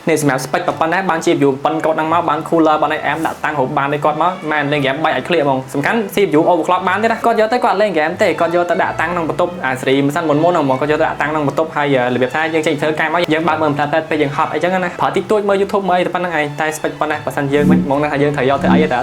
នេះសម្រាប់ spec ប៉ុណ្ណេះបានជា view ប៉ុនកូដហ្នឹងមកបាន cooler បានឲ្យ AM ដាក់តាំងរូបបាននេះគាត់មកមិនលេង game បាច់ឲ្យ clear ហ្មងសំខាន់ CPU overclock បានទេណាគាត់យកទៅគាត់លេង game ទេគាត់យកទៅដាក់តាំងក្នុងបន្ទប់អា series មិនសិនមុនហ្នឹងហ្មងគាត់យកទៅដាក់តាំងក្នុងបន្ទប់ហើយរបៀបថាយើងចេញធ្វើការមកយើងបើកមើលតែពេលយើងហត់អីចឹងណាប្រើតិចតួចមើល YouTube មើលតែប៉ុណ្្នឹងឯងតែ spec ប៉ុណ្ណេះបើសិនយើងមិនហ្មងថាយើងត្រូវយកទៅអីតែ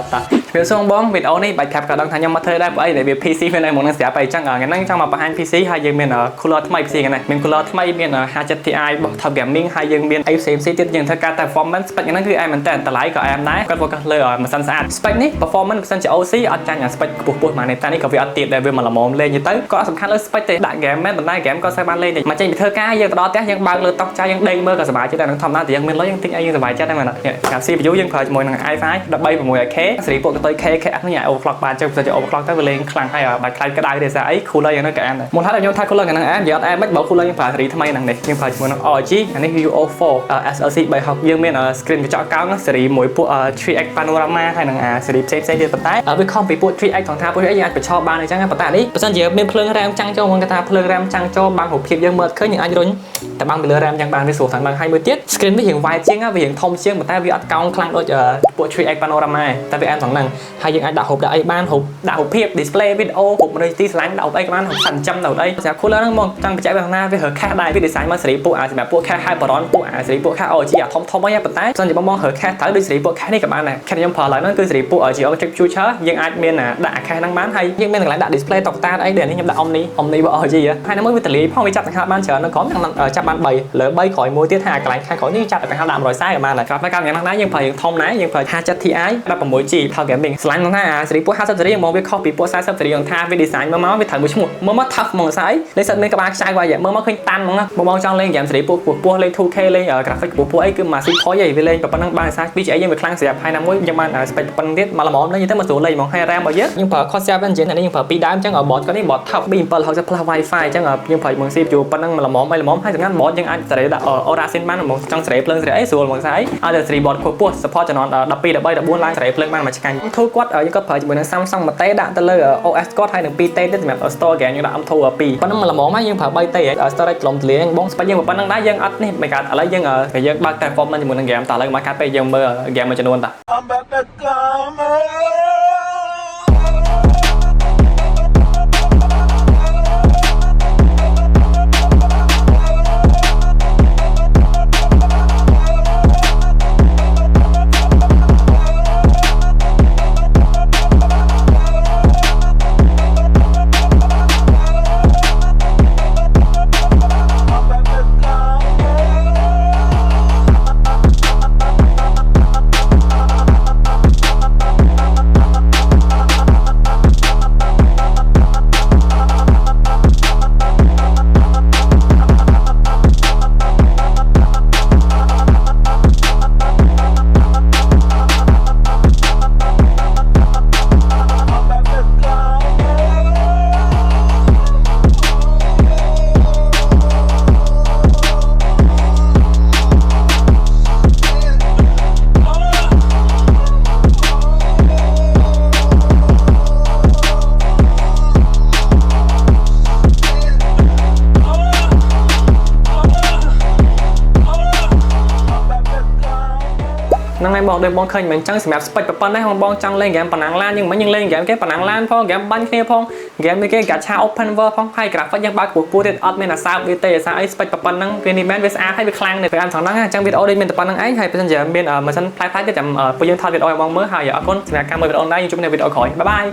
វាសួរបងវីដេអូនេះបាច់ប្រាប់ក៏ដឹងថាខ្ញុំមកធ្វើដែរព្រោះអីវា PC វានៅហ្មងនឹងស្រាប់អីចឹងថ្ងៃហ្នឹងចង់មកបង្ហាញ PC ហើយយើងមាន cooler ថ្មី PC ហ្នឹងមាន cooler ថ្មីមាន 50 Ti របស់ Top Gaming ហើយយើងមានអីផ្សេងៗទៀតយើងធ្វើការតែ performance spec ហ្នឹងគឺឯមែនតើតម្លៃក៏ឯមដែរគាត់ focus លើម៉ាស៊ីនស្អាត spec នេះ performance បើសិនជា OC អត់ចាញ់អា spec ខ្ពស់ៗប៉ុន្មានតែនេះក៏វាអត់ទៀតដែរវាមកល្មមលេងទៅក៏សំខាន់លើ spec ទេដាក់ game មែនប៉ុន្តែ game ក៏សើបានលេងមកចេញពីធ្វើការយើងទៅដល់ផ្ទះយើងបើកលើតុចាស់យើងដេកមើលក៏សប្បាយចិត្តដែរនឹងធម្មតាតែយើងមានលុយយើងទិញអីយើងសប្បាយចិត្តដែរមែនទេកាប់ CPU យើងប្រើជាមួយនឹង i5 13.6K សេរីពួកកតុយ KX នេះ overclock បានចឹងបើ overclock ទៅវាលេងខ្លាំងហើយបាច់ខ្លាចក្តៅទេស្អី cooler យ៉ាងហ្នឹងក៏អានដែរមុនហើយខ្ញុំថា cooler យ៉ាងហ្នឹងអានយើងអត់អានមិនបើ cooler យើងប្រើសេរីថ្មីហ្នឹងនេះយើងប្រើជាមួយនឹង ROG អានេះ UO4 SLC 360យើងមាន screen កញ្ចក់កោងសេរីមួយពួក 3x panorama ហើយនឹងសេរីផ្សេងៗទៀតប៉ុន្តែវាខំពីពួក 3x ថងថាពួក 3x យើងអាចបញ្ឈប់បានអញ្ចឹងប៉ុន្តែនេះបើសិនជាមានភ្លើង RAM ចាំងចូលមកគេថាភ្លើង RAM ចាំងចូលបាំងរូបភាពយើងមើលឃើញយើងអាចរុញតែបាំងពីលើ RAM ចឹងបានវាស្រួលខាងឡើងហើយមួយទៀត screen វារៀង wide ជាងវារៀងធំជាងប៉ុន្តែវាអត់កោងខ្លាំងដូចពួក 3x panorama តែវាអានថងហ្នឹងហើយយើងអាចដាក់រូបដាក់អីបានរូបដាក់រូបភាព display video រូបមនុស្សទីស្រឡាញ់ដាក់រូបអីក៏បានរូបសាន់ចាំដល់អីសម្រាប់ cooler ហ្នឹងមកចង់បញ្ជាក់វាថាវារើ cache ដែរវា design មកសេរីពួកសម្រាប់ពួក cache Hyperon ពួកសេរីពួក cache ROG ធំធំអីប៉ុន្តែបើសិនជាបងរើ cache ត្រូវដូចសេរីពួក cache នេះក៏បានដែរ cache ខ្ញុំប្រើឡើយហ្នឹងគឺសេរីពួក Geometric Future យើងអាចមានដាក់ cache ហ្នឹងបានហើយយើងមានកន្លែងដាក់ display តុកតាអីដែលនេះខ្ញុំដាក់ Omni របស់ ROG ហើយនៅមួយវាតលាយផងវាចាប់ដង្ហើមបានច្រើននៅក្រោមចាប់បាន3លើ3ក្រោយមួយទៀតហើយកន្លែង cache ក្រោយនេះចាប់ដង្ហើមដាក់140ក៏បានដែរក្រោយកាលយ៉ាងណាយើងប្រើយើងធំណាស់យើងប្រើ 50 Ti 16G Power Gaming ឆ្លាញ់ហ្នឹងថាសេរីពួក50 series មកវាខុសពីពួក40 series ថាវា design មកវាត្រូវមួយឈ្មោះមើលមក tough ហ្មងស្អីលេខសិតមានក្បាលខ្ចៅវាយមើលមកឃើញតាន់ហ្មងបងចង់លេងហ្គេមសេរីពួកពោះលេង 2K លេង graphic ពោះអីគឺ massive point ឯងវាលេងប៉ុណ្ណឹងបានសារ PGA យើងវាខ្លាំងស្រាប់ហើយណាមួយយើងបាន spec ប៉ុណ្ណឹងទៀតមកល្មមលេងទៅមកស្រួលលេងហ្មងហើយ RAM របស់យើងប្រើ Corsair Engine នេះយើងប្រើ2ដើមអញ្ចឹងboard គាត់នេះ board top B760 plus Wi-Fi អញ្ចឹងយើងប្រើមើល CPU ប៉ុណ្ណឹងមកល្មមហើយល្មមហើយសំខាន់ board យើងអាចសេរីដាក់ Aura Sync បានហ្មងចង់សេរីភ្លើងសេរីអីស្រួលហ្មងស្អីឲ្យតែសេរី board ខ្ពស់ support ចំនួន12 13 14ឡើងសេរីភ្លើងបានមួយឆ្កាញ់ធូរគាត់យើងគាត់ប្រើជាមួយនឹង Samsung Mate ដាក់ទៅលើ OS គាត់ហើយនឹង 2T ទៀតសម្រាប់ store game យើងដាក់ M2 2ប៉ុណ្ណឹងមកល្មមហើយយើងប្រើ 3T storage លំទលាបង spec យើងប៉ុណ្ណឹងដែរយើងអត់នេះមិនកាត់ឥឡូវយើងបើកតែ performance ជាមួយនឹង game តឥឡូវមកកាត់ពេលយើងមើល game មួយចំនួនតាហ្នឹងហើយបងដូចបងឃើញមិនអញ្ចឹងសម្រាប់ spec ប៉ុណ្ណេះបងចង់លេង game ប៉ុណ្ណាំងឡានយើងមិនយើងលេង game គេប៉ុណ្ណាំងឡានផង game បាញ់គ្នាផង game នេះគេ gacha open world ផងហើយ graphic យើងបើកពូទៀតអត់មានអាសាបវាទេអាសាអី spec ប៉ុណ្ណឹងវានេះមែនវាស្អាតហើយវាខ្លាំងនៅតាមហ្នឹងអញ្ចឹងវីដេអូដូចមានតែប៉ុណ្្នឹងឯងហើយបើមិនមានម៉ាស៊ីនផ្លែៗទៀតចាំពួកយើងថតវីដេអូឲ្យបងមើលហើយអរគុណសម្រាប់ការមើលវីដេអូនេះយើងជួបនៅវីដេអូក្រោយបាយបាយ